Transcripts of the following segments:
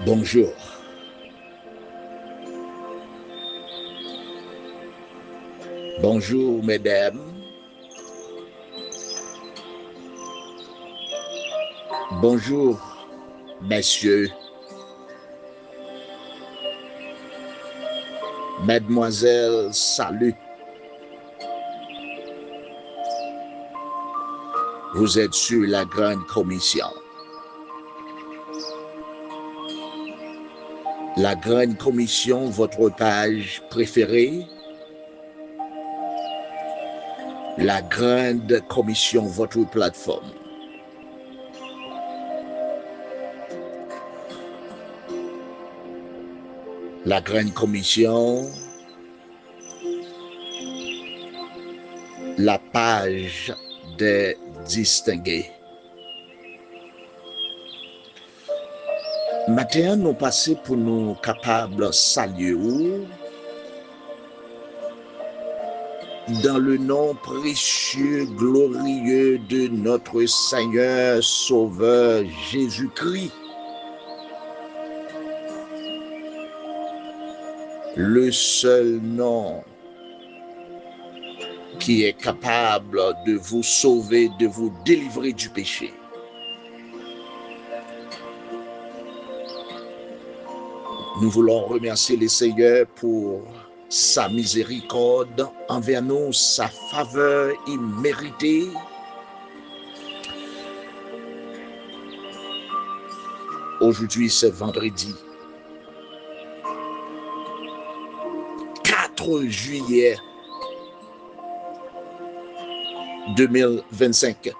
Bonjour. Bonjour, mesdames. Bonjour, messieurs. Mademoiselle, salut. Vous êtes sur la Grande Commission. La Grande Commission, votre page préférée. La Grande Commission, votre plateforme. La Grande Commission, la page des distingués. Maintenant, nous passons pour nous capables de saluer dans le nom précieux, glorieux de notre Seigneur Sauveur Jésus-Christ. Le seul nom qui est capable de vous sauver, de vous délivrer du péché. Nous voulons remercier le Seigneur pour sa miséricorde envers nous, sa faveur imméritée. Aujourd'hui, c'est vendredi 4 juillet 2025.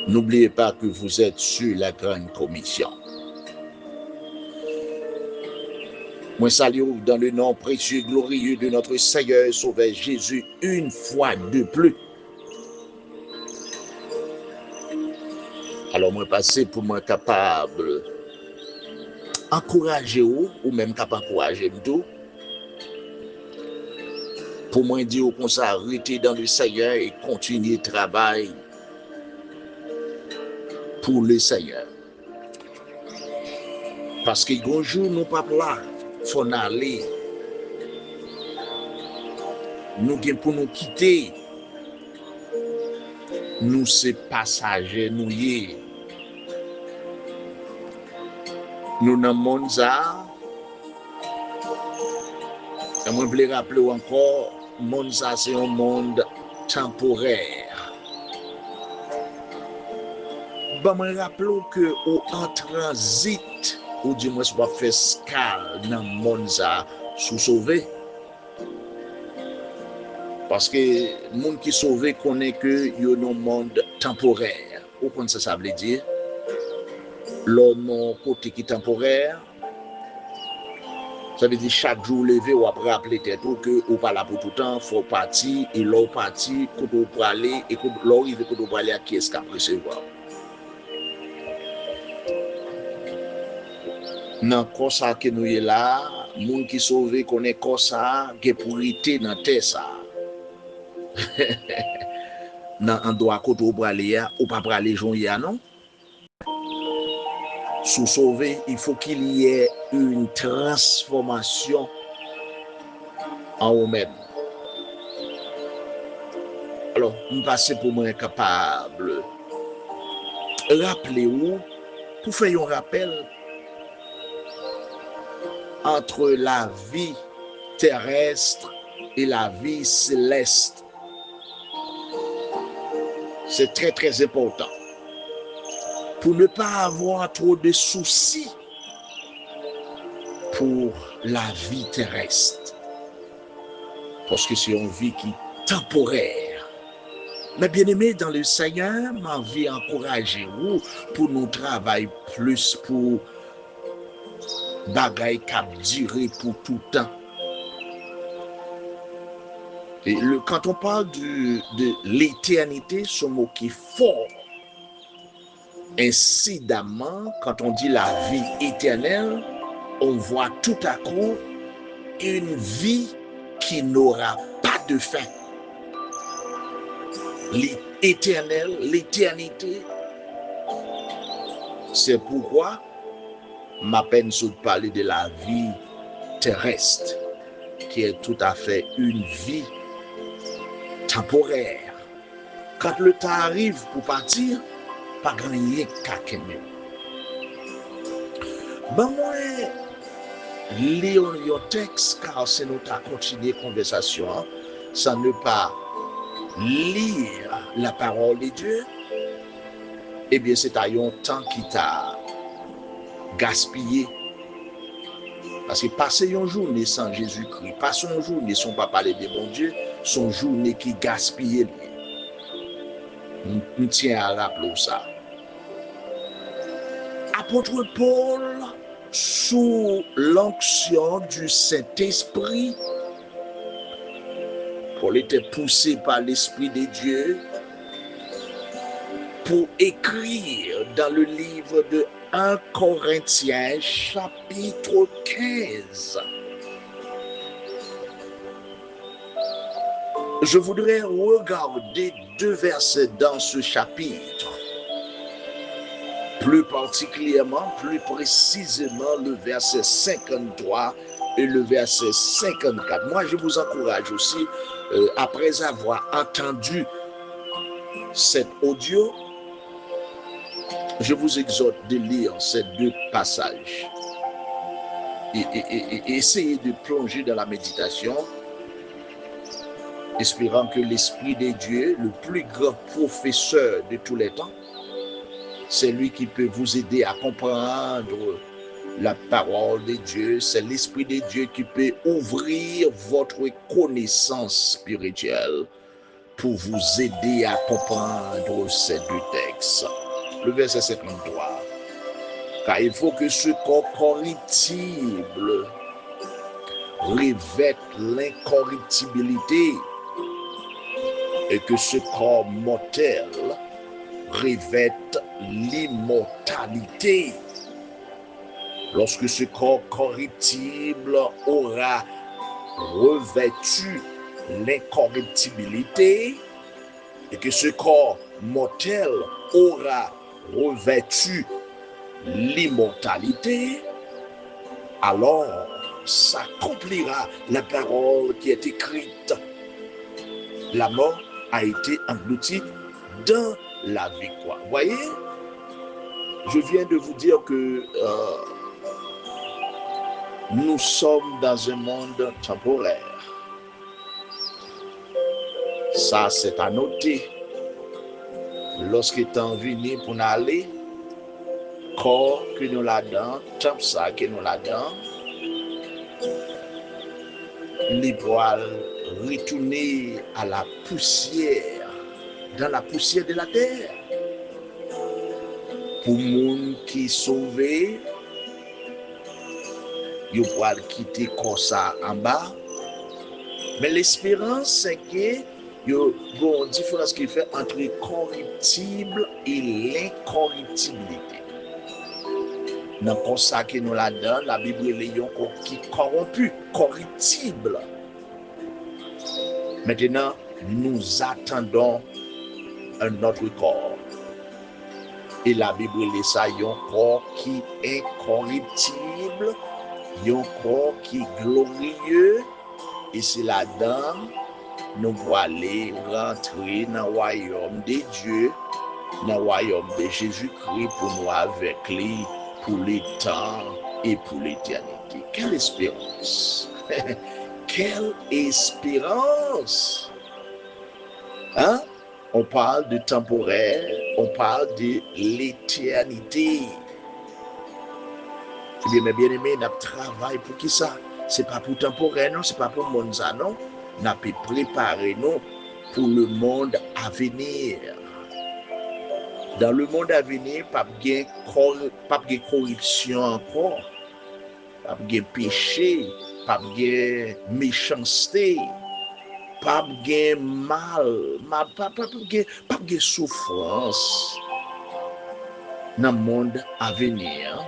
N'oubliez pas que vous êtes sur la Grande Commission. Moi salue dans le nom précieux et glorieux de notre Seigneur Sauveur Jésus une fois de plus. Alors moi passer pour moi capable encourager ou même capable encourager tout. Pour moi dire qu'on s'arrêter dans le Seigneur et continuer le travail pour le Seigneur. Parce que un jour nous pas là, faut aller. Nous pour nous quitter. Nous c'est passagers nous y. Nous dans monde ça. Et moi je veux rappeler encore, monde ça c'est un monde temporaire. Bon, moi rappelle que ou en transit ou du moins soit fait escale dans le monde ça sous sauvé. Parce que les gens qui sont sauvés connaissent que y a un monde temporaire. Ou quoi ça veut dire? L'homme côté qui est temporaire, ça veut dire chaque jour levé ou après rappeler tête que ou pas là pour tout le temps, faut partir et l'autre partir, quand on peut aller et quand l'autre arrive quand on peut aller à qui est-ce qu'on peut recevoir. Dans le ça que nous est là, les gens qui sont sauvés connaissent que ça, qui est pourrité dans la terre ça. Dans l'endroit où on peut aller, ou pas aller jour non? Sous sauver, il faut qu'il y ait une transformation en vous-même. Alors, nous passons pour moi capable. Rappelez-vous, pour faire un rappel entre la vie terrestre et la vie céleste. C'est très très important. Pour ne pas avoir trop de soucis pour la vie terrestre. Parce que c'est une vie qui est temporaire. Mais bien aimé dans le Seigneur, ma vie encourager vous pour nous travailler plus pour bagaille qui durer pour tout le temps. Et quand on parle de l'éternité, ce mot qui est fort. Incidemment, quand on dit la vie éternelle, on voit tout à coup une vie qui n'aura pas de fin. L'éternel, l'éternité, C'est pourquoi ma peine de parler de la vie terrestre, qui est tout à fait une vie temporaire. Quand le temps arrive pour partir, pas gagner qu'à même. Ben moi, lire un texte, car c'est nous à continuer la conversation, sans ne pas lire la parole de Dieu. Eh bien, c'est un temps qui t'a gaspillé. Parce que passer une journée sans Jésus-Christ, passer une journée sans pas parler de mon Dieu, son journée qui gaspille. On tient à rappeler ça. Apôtre Paul, sous l'onction du Saint-Esprit, Paul était poussé par l'Esprit de Dieu pour écrire dans le livre de 1 Corinthiens chapitre 15. Je voudrais regarder 2 versets dans ce chapitre. Plus particulièrement, plus précisément, le verset 53 et le verset 54. Moi, je vous encourage aussi, après avoir entendu cet audio, je vous exhorte de lire ces 2 passages et essayer de plonger dans la méditation, espérant que l'Esprit de Dieu, le plus grand professeur de tous les temps, c'est lui qui peut vous aider à comprendre la parole de Dieu. C'est l'Esprit de Dieu qui peut ouvrir votre connaissance spirituelle pour vous aider à comprendre ces 2 textes. Le verset 53. Car il faut que ce corps corruptible revête l'incorruptibilité et que ce corps mortel revête l'immortalité. Lorsque ce corps corruptible aura revêtu l'incorruptibilité et que ce corps mortel aura revêtu l'immortalité, alors s'accomplira la parole qui est écrite. La mort a été engloutie dans la victoire. Voyez, je viens de vous dire que nous sommes dans un monde temporaire. Ça, c'est à noter. Lorsque temps venu pour nous aller, corps que nous là-dedans, temps ça que nous là-dedans, les poils retourner à la poussière, dans la poussière de la terre. Pour monde qui est sauvé, ils vont quitter comme ça en bas. Mais l'espérance, c'est que il y a une différence qui fait entre le corruptible et l'incorruptibilité. Dans ça que nous là-dedans, la Bible est qui corrompu, corruptible. Maintenant, nous attendons un autre corps. Et la Bible est ça, il y a un corps qui est incorruptible, il y a un corps qui est glorieux, et c'est là-dedans nous pouvons aller rentrer dans le royaume de Dieu, dans le royaume de Jésus-Christ, pour nous avec lui, pour les temps et pour l'éternité. Quelle espérance! Quelle espérance! Hein? On parle de temporaire, on parle de l'éternité. Eh bien, mes bien-aimés, nous travaillons pour qui ça? Ce n'est pas pour temporaire, non, ce n'est pas pour le monde, non. Nous avons préparé nous pour le monde à venir. Dans le monde à venir, pas de corruption encore, pas de péché, pas de méchanceté, pas de mal, pas de souffrance dans le monde à venir.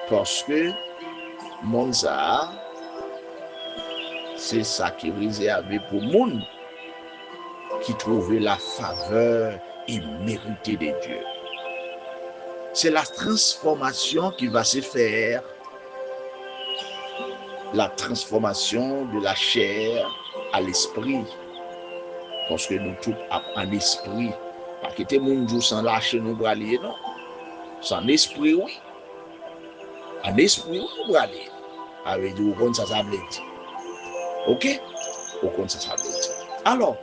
Parce que le monde ça, c'est ça qui est réservé pour le monde qui trouve la faveur et mérité de Dieu. C'est la transformation qui va se faire, la transformation de la chair à l'esprit. Parce que nous tous en esprit, pas que tout le monde sans lâcher nos braliers, non. Sans esprit, oui. En esprit, oui, bralier. Avec du compte ça veut dire. Ok? Au compte ça veut dire. Alors,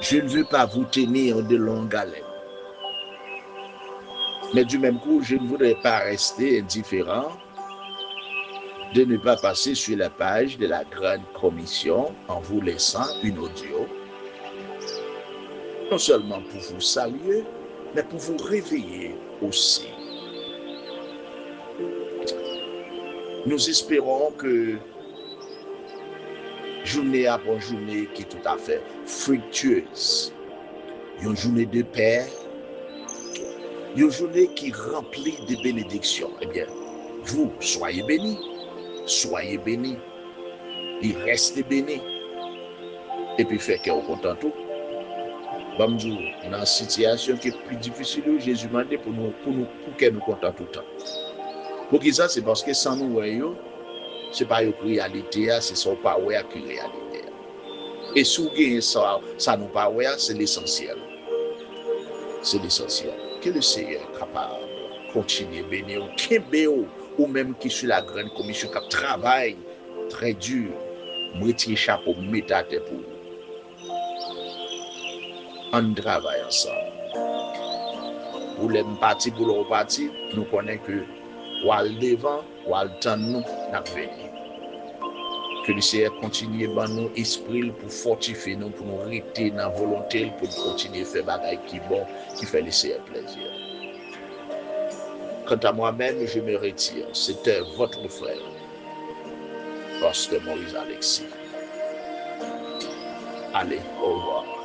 je ne veux pas vous tenir de longue haleine. Mais du même coup, je ne voudrais pas rester indifférent de ne pas passer sur la page de la Grande Commission en vous laissant une audio, non seulement pour vous saluer, mais pour vous réveiller aussi. Nous espérons que journée après journée qui est tout à fait fructueuse, une journée de paix, une journée qui remplit de bénédictions. Eh bien, vous, soyez bénis, et restez bénis, et puis faites qu'on content tout. Dans une situation qui est plus difficile, Jésus m'a dit pour qu'elle nous contente tout le temps. Pour qui ça, c'est parce que sans nous, ce n'est pas une réalité, c'est son pas qui est réalité. Et si ça nous pas c'est l'essentiel. C'est l'essentiel. Que le Seigneur est capable de continuer à bénir ou même qui sur la grande commission qui travaille très dur, mettre chapeau, mettre à terre pour vous. On travaille ensemble. Pour les partis, pour leur parti, nous connaissons que ou al devant, ou al temps nous, n'a venir. Que le Seigneur continue à nous esprit pour fortifier nous, pour nous rester dans la volonté, pour continuer à faire des choses qui bon, qui fait le Seigneur plaisir. Quant à moi-même, je me retire. C'était votre frère, Pasteur Maurice Alexis. Allez, au revoir.